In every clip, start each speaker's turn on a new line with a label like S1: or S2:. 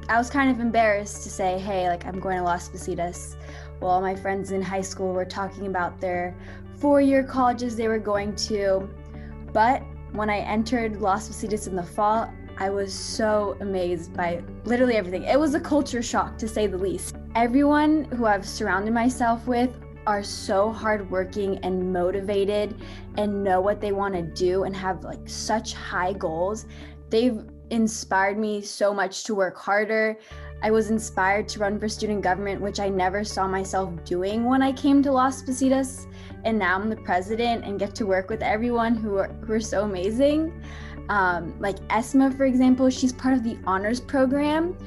S1: I was kind of embarrassed to say, hey, like I'm going to Las Positas. Well, all my friends in high school were talking about their 4-year colleges they were going to. But when I entered Las Positas in the fall, I was so amazed by literally everything. It was a culture shock, to say the least. Everyone who I've surrounded myself with are so hardworking and motivated and know what they want to do and have like such high goals. They've inspired me so much to work harder. I was inspired to run for student government, which I never saw myself doing when I came to Las Positas. And now I'm the president and get to work with everyone who are so amazing. Like Esma, for example, she's part of the honors program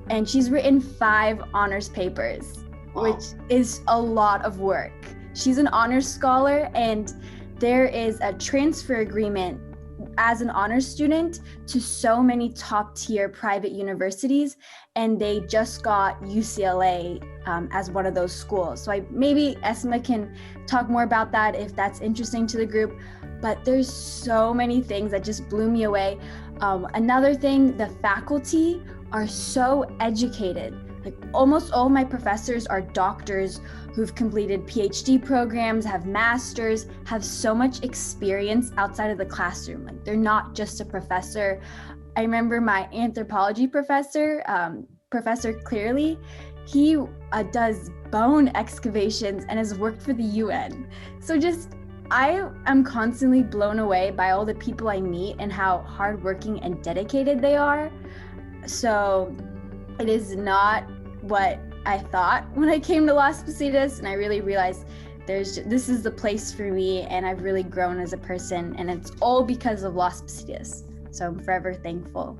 S1: and she's written 5 honors papers, which is a lot of work. She's an honors scholar and there is a transfer agreement as an honors student to so many top tier private universities, and they just got UCLA as one of those schools. So maybe Esma can talk more about that if that's interesting to the group, but there's so many things that just blew me away. Another thing, the faculty are so educated. Like almost all my professors are doctors who've completed PhD programs, have masters, have so much experience outside of the classroom. Like they're not just a professor. I remember my anthropology professor, Professor Clearly, he does bone excavations and has worked for the UN. So I am constantly blown away by all the people I meet and how hardworking and dedicated they are. So it is not what I thought when I came to Las Positas, and I really realized this is the place for me, and I've really grown as a person, and it's all because of Las Positas. So I'm forever thankful.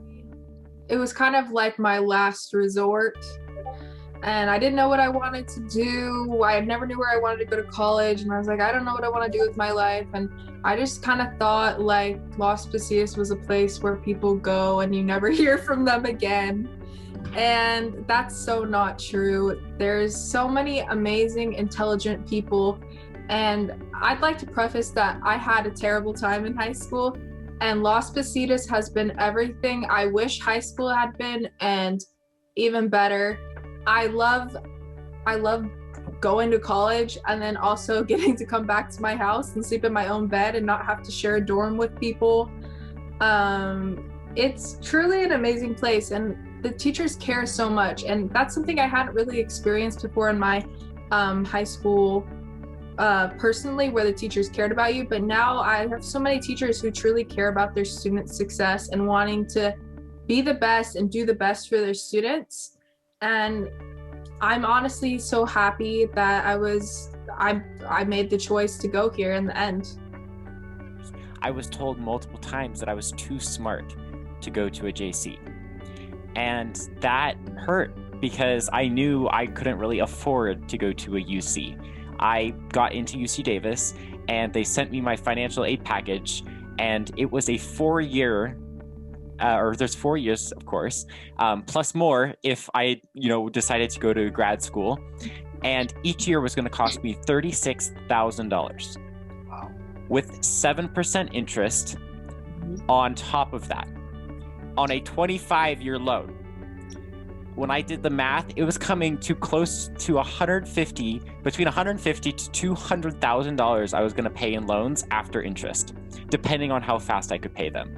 S2: It was kind of like my last resort, and I didn't know what I wanted to do. I never knew where I wanted to go to college, and I was like, I don't know what I want to do with my life. And I just kind of thought like Las Positas was a place where people go and you never hear from them again. And that's so not true. There's so many amazing, intelligent people. And I'd like to preface that I had a terrible time in high school, and Las Positas has been everything I wish high school had been, and even better. I love going to college and then also getting to come back to my house and sleep in my own bed and not have to share a dorm with people. It's truly an amazing place, and the teachers care so much, and that's something I hadn't really experienced before in my high school personally, where the teachers cared about you. But now I have so many teachers who truly care about their students' success and wanting to be the best and do the best for their students. And I'm honestly so happy that I made the choice to go here in the end.
S3: I was told multiple times that I was too smart to go to a JC. And that hurt because I knew I couldn't really afford to go to a UC. I got into UC Davis and they sent me my financial aid package, and it was a 4-year, or there's 4 years, of course, plus more if I, decided to go to grad school. And each year was going to cost me $36,000.
S2: Wow.
S3: With 7% interest on top of that, on a 25-year loan. When I did the math, it was coming to close to between $150,000 to $200,000 I was going to pay in loans after interest, depending on how fast I could pay them.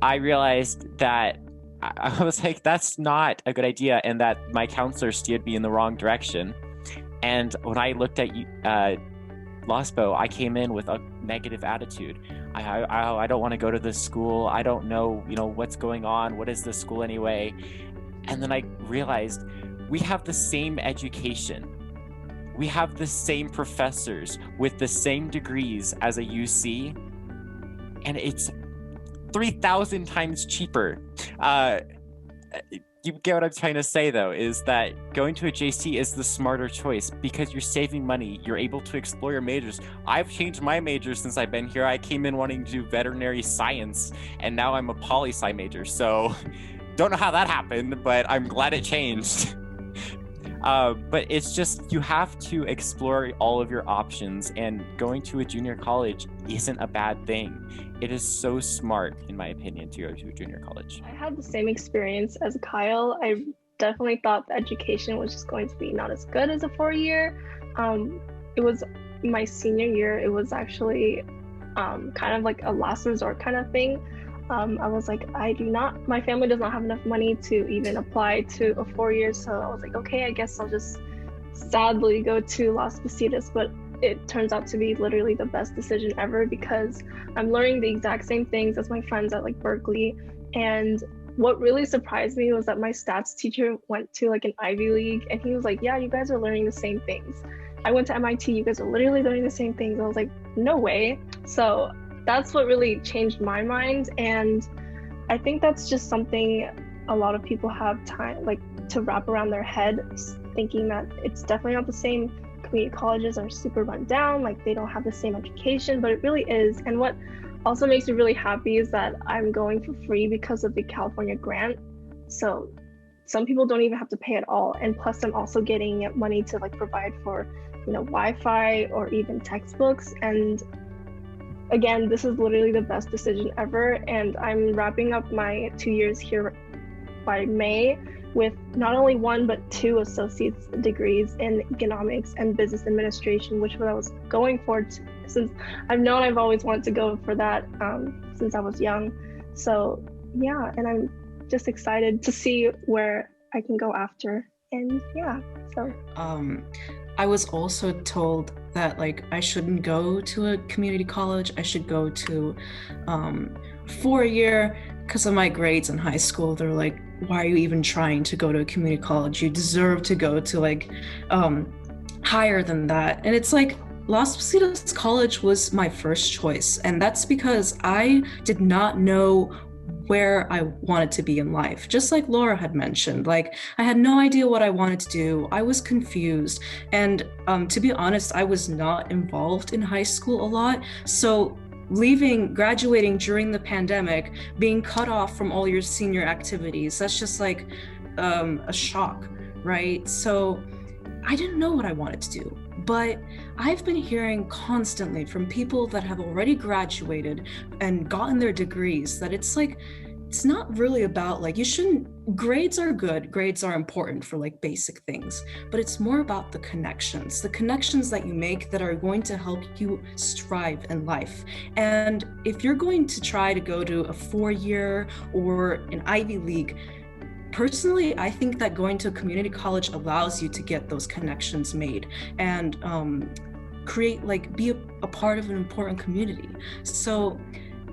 S3: I realized that I was like, that's not a good idea, and that my counselor steered me in the wrong direction. And when I looked at LOSPO, I came in with a negative attitude. I don't want to go to this school. I don't know, what's going on. What is this school anyway? And then I realized we have the same education. We have the same professors with the same degrees as a UC, and it's 3,000 times cheaper. You get what I'm trying to say, though, is that going to a JC is the smarter choice because you're saving money. You're able to explore your majors. I've changed my major since I've been here. I came in wanting to do veterinary science, and now I'm a poli-sci major. So don't know how that happened, but I'm glad it changed. But it's just, you have to explore all of your options, and going to a junior college isn't a bad thing. It is so smart, in my opinion, to go to a junior college.
S4: I had the same experience as Kyle. I definitely thought the education was just going to be not as good as a 4-year. It was my senior year. It was actually kind of like a last resort kind of thing. I was like, my family does not have enough money to even apply to a 4-year. So I was like, okay, I guess I'll just sadly go to Las Positas. But it turns out to be literally the best decision ever, because I'm learning the exact same things as my friends at like Berkeley. And what really surprised me was that my stats teacher went to like an Ivy League, and he was like, yeah, you guys are learning the same things. I went to MIT, you guys are literally learning the same things. I was like, no way. So that's what really changed my mind. And I think that's just something a lot of people have time like to wrap around their head, thinking that it's definitely not the same. Community colleges are super run down, like they don't have the same education, but it really is. And what also makes me really happy is that I'm going for free because of the California grant. So some people don't even have to pay at all. And plus I'm also getting money to like provide for, Wi-Fi or even textbooks. And again, this is literally the best decision ever. And I'm wrapping up my 2 years here by May with not only 1, but 2 associate's degrees in economics and business administration, which I was going for since I've always wanted to go for that since I was young. So yeah, and I'm just excited to see where I can go after. And yeah, so.
S5: I was also told that like I shouldn't go to a community college. I should go to 4-year because of my grades in high school. They're like, why are you even trying to go to a community college? You deserve to go to like higher than that. And it's like, Las Positas College was my first choice. And that's because I did not know where I wanted to be in life. Just like Laura had mentioned, like I had no idea what I wanted to do. I was confused. And to be honest, I was not involved in high school a lot. So graduating during the pandemic, being cut off from all your senior activities, that's just like a shock, right? So I didn't know what I wanted to do. But I've been hearing constantly from people that have already graduated and gotten their degrees that it's like, it's not really about like, grades are good, grades are important for like basic things, but it's more about the connections that you make that are going to help you strive in life. And if you're going to try to go to a 4-year or an Ivy League, personally, I think that going to a community college allows you to get those connections made and be a part of an important community. So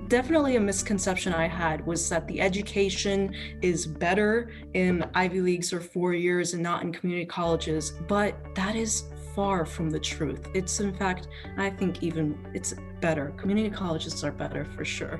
S5: definitely a misconception I had was that the education is better in Ivy Leagues or 4 years and not in community colleges, but that is far from the truth. It's in fact, I think even it's better. Community colleges are better for sure.